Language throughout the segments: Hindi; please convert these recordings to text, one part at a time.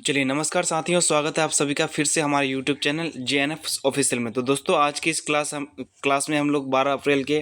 चलिए नमस्कार साथियों, स्वागत है आप सभी का फिर से हमारे यूट्यूब चैनल JNF ऑफिशियल में। तो दोस्तों आज की इस क्लास में हम लोग 12 अप्रैल के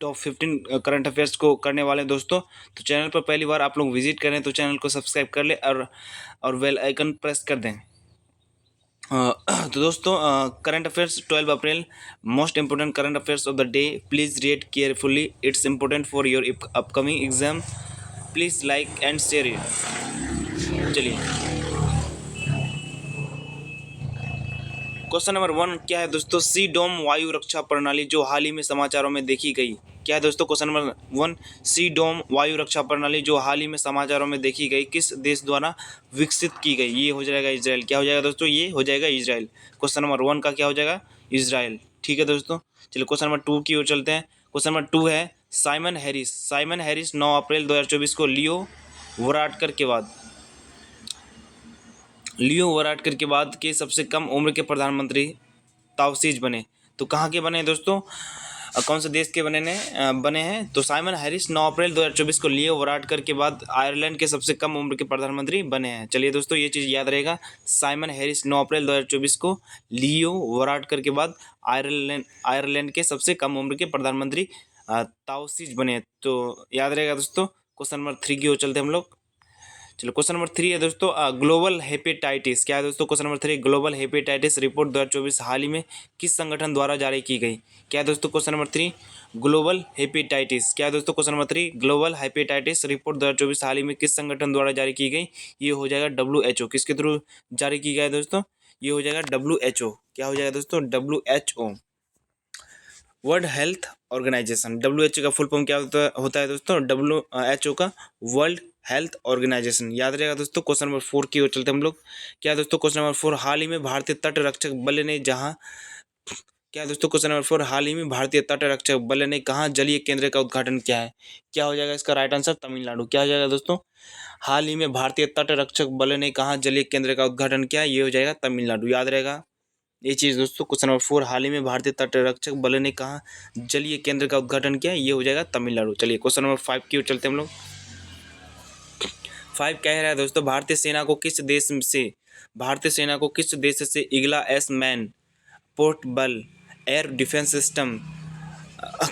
टॉप 15 करंट अफेयर्स को करने वाले हैं दोस्तों। तो चैनल पर पहली बार आप लोग विजिट करें तो चैनल को सब्सक्राइब कर ले और बेल आइकन प्रेस कर दें। तो दोस्तों current affairs 12 April, most important current affairs of the day. Please read carefully, it's important for your upcoming exam. Please like and share it. चलिए क्वेश्चन नंबर 1 क्या है दोस्तों? सी डोम वायु रक्षा प्रणाली जो हाल ही में समाचारों में देखी गई, क्या है दोस्तों? क्वेश्चन नंबर 1, सी डोम वायु रक्षा प्रणाली जो हाल ही में समाचारों में देखी गई किस देश द्वारा विकसित की गई? ये हो जाएगा इजराइल। क्या हो जाएगा दोस्तों? ये हो जाएगा इजराइल। क्वेश्चन नंबर 1 का क्या हो जाएगा? इजराइल। ठीक है दोस्तों, चलिए क्वेश्चन नंबर 2 की ओर चलते हैं। क्वेश्चन नंबर 2 है साइमन हैरिस 9 अप्रैल 2024 को लियो वराडकर के बाद के सबसे कम उम्र के प्रधानमंत्री ताओसीज बने। तो कहाँ के बने दोस्तों? कौन से देश के बने हैं? तो साइमन हैरिस 9 अप्रैल 2024 को लियो वराडकर के बाद आयरलैंड के सबसे कम उम्र के प्रधानमंत्री बने हैं। चलिए दोस्तों ये चीज़ याद रहेगा, साइमन हैरिस 9 अप्रैल 2024 को लियो वराडकर के बाद आयरलैंड के सबसे कम उम्र के प्रधानमंत्री ताओसीज बने। तो याद रहेगा दोस्तों। क्वेश्चन नंबर 3 की ओर चलते हैं हम लोग। चलो क्वेश्चन नंबर 3 है दोस्तों ग्लोबल हेपेटाइटिस। क्या है दोस्तों? Question number 3, global hepatitis report 2024 हाल ही में किस संगठन द्वारा जारी की गई? क्या है दोस्तों? Question number 3, global hepatitis. क्या है दोस्तों? Question number 3, global hepatitis report 2024 हाल ही में किस संगठन द्वारा जारी की गई? ये हो जाएगा WHO। किसके थ्रू जारी की गया है दोस्तों? ये हो जाएगा WHO। क्या हो जाएगा दोस्तों? WHO, world health organization. WHO का फुल फॉर्म क्या होता है दोस्तों? WHO का वर्ल्ड हेल्थ ऑर्गेनाइजेशन। याद रहेगा दोस्तों। क्वेश्चन नंबर 4 की ओर चलते हम लोग। क्या दोस्तों? क्वेश्चन नंबर 4, हाल ही में भारतीय तट रक्षक बल ने जहां क्या दोस्तों? क्वेश्चन नंबर 4, हाल ही में भारतीय तट रक्षक बल ने कहाँ जलीय केंद्र का उद्घाटन किया है? क्या हो जाएगा इसका राइट आंसर? तमिलनाडु। क्या हो जाएगा दोस्तों? हाल ही में भारतीय तट रक्षक बल ने कहाँ जलीय केंद्र का उद्घाटन किया? ये हो जाएगा तमिलनाडु। याद रहेगा ये चीज़ दोस्तों। क्वेश्चन नंबर 4, हाल ही में भारतीय तट रक्षक बल ने कहा जलीय केंद्र का उद्घाटन किया? ये हो जाएगा तमिलनाडु। चलिए क्वेश्चन नंबर 5 की ओर चलते हम लोग। 5 कह रहा है दोस्तों भारतीय सेना को किस देश से Igla S man portable air defence system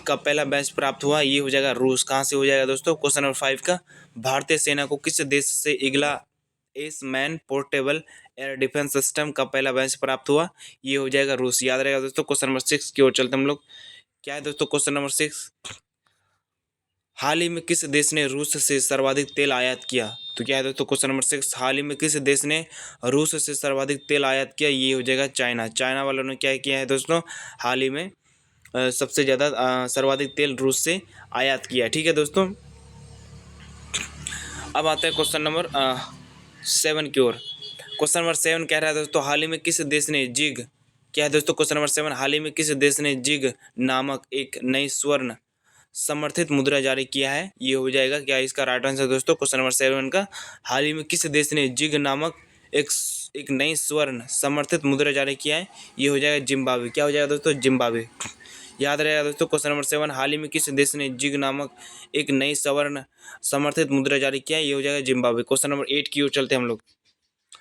का पहला बैच प्राप्त हुआ? ये हो जाएगा रूस। कहाँ से हो जाएगा दोस्तों? क्वेश्चन नंबर 5 का, भारतीय सेना को किस देश से Igla S man portable air defence system का पहला बैच प्राप्त हुआ? ये हो जाएगा रूस। याद रहेगा दोस्तों। क्वेश्चन नंबर 6 की ओर चलते हम लोग। क्या है दोस्तों? क्वेश्चन नंबर 6, हाल ही में किस देश ने रूस से सर्वाधिक तेल आयात किया? तो क्या है दोस्तों? क्वेश्चन नंबर 6, हाल ही में किस देश ने रूस से सर्वाधिक तेल आयात किया? ये हो जाएगा चाइना। चाइना वालों ने क्या किया है दोस्तों? हाल ही में सबसे ज़्यादा सर्वाधिक तेल रूस से आयात किया। ठीक है दोस्तों। अब आता है क्वेश्चन नंबर 7 की ओर। क्वेश्चन नंबर 7 कह रहा है दोस्तों हाल ही में किस देश ने जिग क्या है दोस्तों? क्वेश्चन नंबर 7, हाल ही में किस देश ने जिग नामक एक नई स्वर्ण समर्थित मुद्रा जारी किया है? ये हो जाएगा क्या इसका राइट आंसर दोस्तों? क्वेश्चन नंबर 7 का, हाल ही में किस देश ने जिग नामक एक नई स्वर्ण समर्थित मुद्रा जारी किया है? ये हो जाएगा जिम्बाब्वे। क्या हो जाएगा दोस्तों? जिम्बाब्वे। याद रहेगा दोस्तों। क्वेश्चन नंबर 7, हाल ही में किस देश ने जिग नामक एक नई स्वर्ण समर्थित मुद्रा जारी किया है? ये हो जाएगा जिम्बाब्वे। क्वेश्चन नंबर 8 की ओर चलते हैं हम लोग।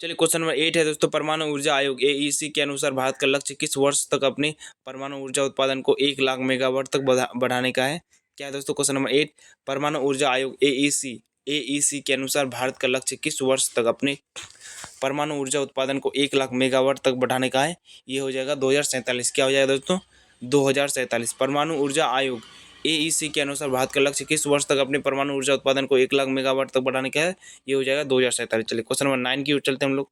चलिए क्वेश्चन नंबर 8 है दोस्तों, परमाणु ऊर्जा आयोग AEC के अनुसार भारत का लक्ष्य किस वर्ष तक अपने परमाणु ऊर्जा उत्पादन को 1 लाख मेगावाट तक बढ़ाने का है? क्या है दोस्तों? क्वेश्चन नंबर 8, परमाणु ऊर्जा आयोग AEC के अनुसार भारत का लक्ष्य किस वर्ष तक अपने परमाणु ऊर्जा उत्पादन को 1 लाख मेगावाट तक बढ़ाने का है? ये हो जाएगा 2047। क्या हो जाएगा दोस्तों? 2047। परमाणु ऊर्जा आयोग AEC के अनुसार भारत का लक्ष्य किस वर्ष तक अपने परमाणु ऊर्जा उत्पादन को 1 लाख मेगावाट तक बढ़ाने का है? ये हो जाएगा 2047। चलिए क्वेश्चन नंबर 9 की ओर चलते हैं हम लोग।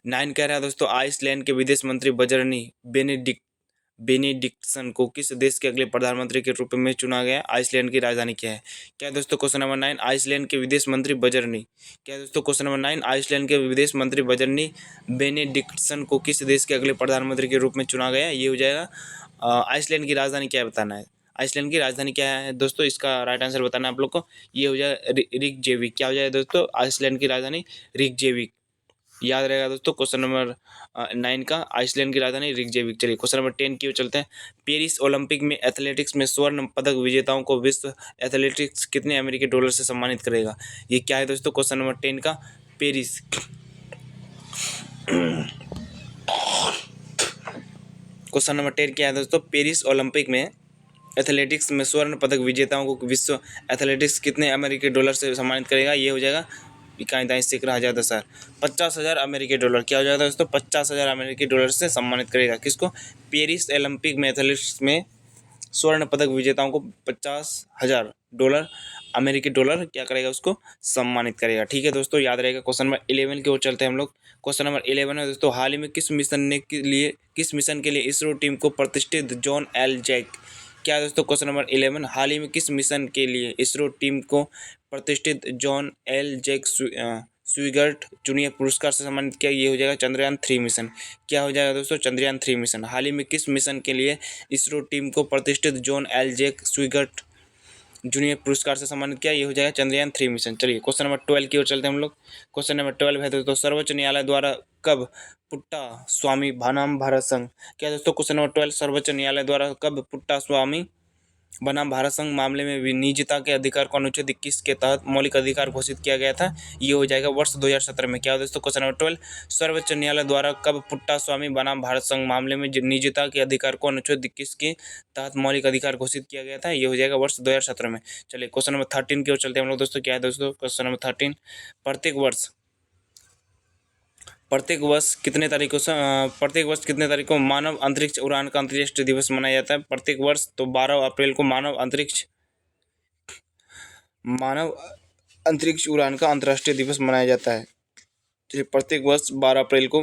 9 कह रहा है दोस्तों आइसलैंड के विदेश मंत्री बजरनी बेनिडिक्सन को किस देश के अगले प्रधानमंत्री के रूप में चुना गया? आइसलैंड की राजधानी क्या है? क्या है दोस्तों? क्वेश्चन नंबर 9, आइसलैंड के विदेश मंत्री बजरनी क्या है दोस्तों? क्वेश्चन नंबर 9, आइसलैंड के विदेश मंत्री बजरनी बेनिडिक्सन को किस देश के अगले प्रधानमंत्री के रूप में चुना गया? ये हो जाएगा आइसलैंड की राजधानी क्या है बताना है। आइसलैंड की राजधानी क्या है दोस्तों? इसका राइट आंसर बताना है आप लोग को। ये हो जाएगा रिकजेविक। क्या हो जाएगा दोस्तों? आइसलैंड की राजधानी रिकजेविक। याद रहेगा दोस्तों। क्वेश्चन नंबर 9 का, आइसलैंड की राजधानी रिकजेविक। चलिए क्वेश्चन नंबर 10 की ओर चलते हैं। पेरिस ओलंपिक में एथलेटिक्स में स्वर्ण पदक विजेताओं को विश्व एथलेटिक्स कितने अमेरिकी डॉलर से सम्मानित करेगा? ये क्या है दोस्तों? क्वेश्चन नंबर 10 का, पेरिस। क्वेश्चन नंबर 10 क्या है दोस्तों, पेरिस ओलंपिक में एथलेटिक्स में स्वर्ण पदक विजेताओं को विश्व एथलेटिक्स कितने अमेरिकी डॉलर से सम्मानित करेगा? ये हो जाएगा इकाई दाई सिक रहा हजार 10,000 50,000 अमेरिकी डॉलर। क्या हो जाएगा दोस्तों, 50,000 अमेरिकी डॉलर से सम्मानित करेगा किसको? पेरिस ओलंपिक में एथलेटिक्स में स्वर्ण पदक विजेताओं को 50,000 डॉलर अमेरिकी डॉलर क्या करेगा, उसको सम्मानित करेगा। ठीक है दोस्तों, याद रहेगा। क्वेश्चन नंबर 11 की ओर चलते हैं हम लोग। क्वेश्चन नंबर 11 है दोस्तों, हाल ही में किस मिशन के लिए इसरो टीम को प्रतिष्ठित जॉन एल जैक, क्या है दोस्तों क्वेश्चन नंबर 11, हाल ही में किस मिशन के लिए इसरो टीम को प्रतिष्ठित जॉन एल जैक स्वीगर्ट जूनियर पुरस्कार से सम्मानित किया? ये हो जाएगा चंद्रयान 3 मिशन। क्या हो जाएगा दोस्तों, चंद्रयान 3 मिशन। हाल ही में किस मिशन के लिए इसरो टीम को प्रतिष्ठित जॉन एल जैक स्वीगर्ट जूनियर पुरस्कार से सम्मानित किया? ये हो जाएगा चंद्रयान 3 मिशन। चलिए क्वेश्चन नंबर 12 की ओर चलते हैं हम लोग। क्वेश्चन नंबर 12 है दोस्तों, सर्वोच्च न्यायालय द्वारा कब पुट्टा स्वामी बनाम भारत संघ, क्या दोस्तों क्वेश्चन नंबर 12, सर्वोच्च न्यायालय द्वारा कब पुट्टा स्वामी बनाम भारत संघ मामले में निजता के अधिकार को अनुच्छेद 21 के तहत मौलिक अधिकार घोषित किया गया था? ये हो जाएगा वर्ष 2017 में। क्या हो दोस्तों क्वेश्चन नंबर 12, सर्वोच्च न्यायालय द्वारा कब पुट्टा स्वामी बनाम भारत संघ मामले में निजता के अधिकार को अनुच्छेद 21 के तहत मौलिक अधिकार घोषित किया गया था? ये हो जाएगा वर्ष 2017 में। चलिए क्वेश्चन नंबर 13 की ओर चलते हैं हम लोग दोस्तों। क्या है दोस्तों क्वेश्चन नंबर 13, प्रत्येक वर्ष कितने तारीख को मानव अंतरिक्ष उड़ान का अंतर्राष्ट्रीय दिवस मनाया जाता है? प्रत्येक वर्ष तो 12 अप्रैल को मानव अंतरिक्ष उड़ान का अंतर्राष्ट्रीय दिवस मनाया जाता है। तो प्रत्येक वर्ष 12 अप्रैल को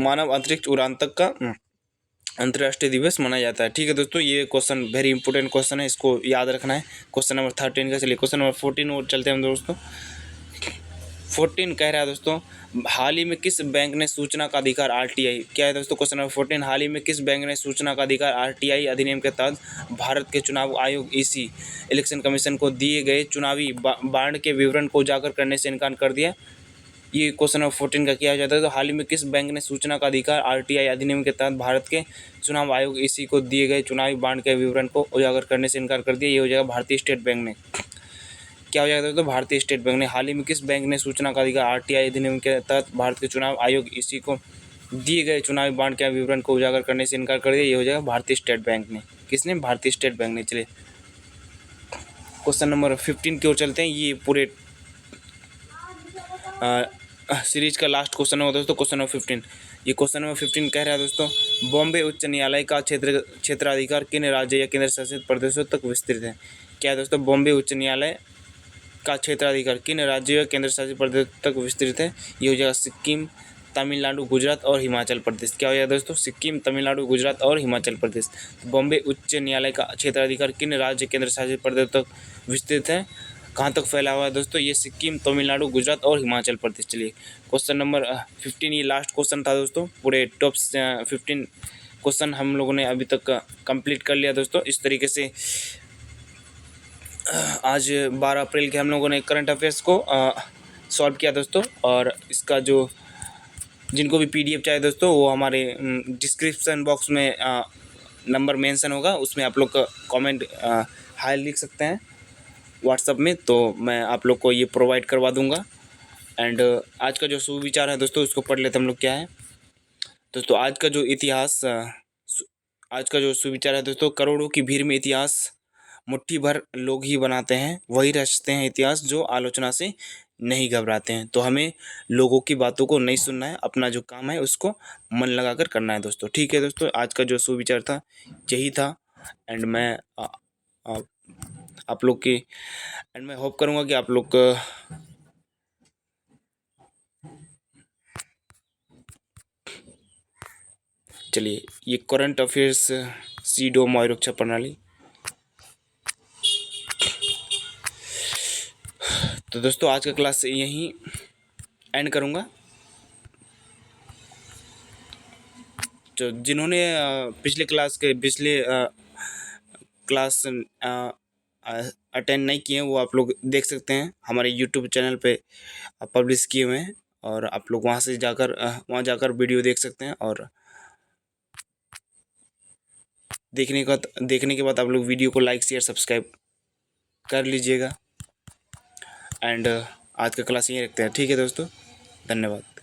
मानव अंतरिक्ष उड़ान तक का अंतर्राष्ट्रीय दिवस मनाया जाता है। ठीक है दोस्तों, ये क्वेश्चन वेरी इंपॉर्टेंट क्वेश्चन है, इसको याद रखना है क्वेश्चन नंबर 13 का। चलिए क्वेश्चन नंबर 14 और चलते हैं हम दोस्तों। 14 कह रहा है दोस्तों, हाल ही में किस बैंक ने सूचना का अधिकार आरटीआई, क्या है दोस्तों क्वेश्चन नंबर 14, हाल ही में किस बैंक ने सूचना का अधिकार आरटीआई अधिनियम के तहत भारत के चुनाव आयोग ईसी इलेक्शन कमीशन को दिए गए चुनावी बांड के विवरण को उजागर करने से इनकार कर दिया? ये क्वेश्चन नंबर 14 का किया जाता है। तो हाल ही में किस बैंक ने सूचना का अधिकार आरटीआई अधिनियम के तहत भारत के चुनाव आयोग ईसी को दिए गए चुनावी बांड के विवरण को उजागर करने से इनकार कर दिया? ये हो जाएगा भारतीय स्टेट बैंक ने। क्या हो जाएगा दोस्तों, भारतीय स्टेट बैंक ने। हाल ही में किस बैंक ने सूचना का अधिकार आरटीआई अधिनियम के तहत भारत के चुनाव आयोग ईसी को दिए गए चुनावी बांड के विवरण को उजागर करने से इनकार कर दिया? ये हो जाएगा भारतीय स्टेट बैंक ने। किसने? भारतीय स्टेट बैंक ने। चलिए क्वेश्चन नंबर 15 की ओर चलते हैं। ये पूरे सीरीज का लास्ट क्वेश्चन होगा दोस्तों, क्वेश्चन नंबर 15। ये क्वेश्चन नंबर 15 कह रहा है दोस्तों, बॉम्बे उच्च न्यायालय का क्षेत्राधिकार किन राज्य या केंद्र शासित प्रदेशों तक विस्तृत है? क्या है दोस्तों, बॉम्बे उच्च न्यायालय का क्षेत्राधिकार किन राज्यों या केंद्र शासित प्रदेश तक विस्तृत है? ये हो जाएगा सिक्किम, तमिलनाडु, गुजरात और हिमाचल प्रदेश। क्या हो जाएगा दोस्तों, सिक्किम, तमिलनाडु, गुजरात और हिमाचल प्रदेश। बॉम्बे उच्च न्यायालय का क्षेत्राधिकार किन राज्य केंद्र शासित प्रदेश तक विस्तृत है? कहाँ तक फैला हुआ है दोस्तों? ये सिक्किम, तमिलनाडु, गुजरात और हिमाचल प्रदेश। चलिए क्वेश्चन नंबर 15 ये लास्ट क्वेश्चन था दोस्तों। पूरे टॉप 15 क्वेश्चन हम लोगों ने अभी तक कंप्लीट कर लिया दोस्तों। इस तरीके से आज 12 अप्रैल के हम लोगों ने करंट अफेयर्स को सॉल्व किया दोस्तों। और इसका जो जिनको भी पीडीएफ चाहिए दोस्तों, वो हमारे डिस्क्रिप्शन बॉक्स में नंबर मेंशन होगा, उसमें आप लोग कमेंट हाई लिख सकते हैं व्हाट्सअप में, तो मैं आप लोग को ये प्रोवाइड करवा दूंगा। एंड आज का जो सुविचार है दोस्तों, उसको पढ़ लेते हम लोग। क्या है दोस्तों आज का जो सुविचार है दोस्तों, करोड़ों की भीड़ में इतिहास मुट्ठी भर लोग ही बनाते हैं, वही रचते हैं इतिहास जो आलोचना से नहीं घबराते हैं। तो हमें लोगों की बातों को नहीं सुनना है, अपना जो काम है उसको मन लगाकर करना है दोस्तों। ठीक है दोस्तों, आज का जो सुविचार था यही था। एंड मैं आप लोग की एंड मैं होप करूँगा कि आप लोग चलिए ये करंट अफेयर्स सीडो मॉयरक्षा प्रणाली। तो दोस्तों आज का क्लास यहीं एंड करूँगा। तो जिन्होंने पिछले क्लास अटेंड नहीं किए हैं, वो आप लोग देख सकते हैं हमारे यूट्यूब चैनल पे पब्लिश किए हुए हैं, और आप लोग वहाँ जाकर वीडियो देख सकते हैं। और देखने के बाद आप लोग वीडियो को लाइक शेयर सब्सक्राइब कर लीजिएगा। एंड आज का क्लास यहीं रखते हैं। ठीक है दोस्तों, धन्यवाद।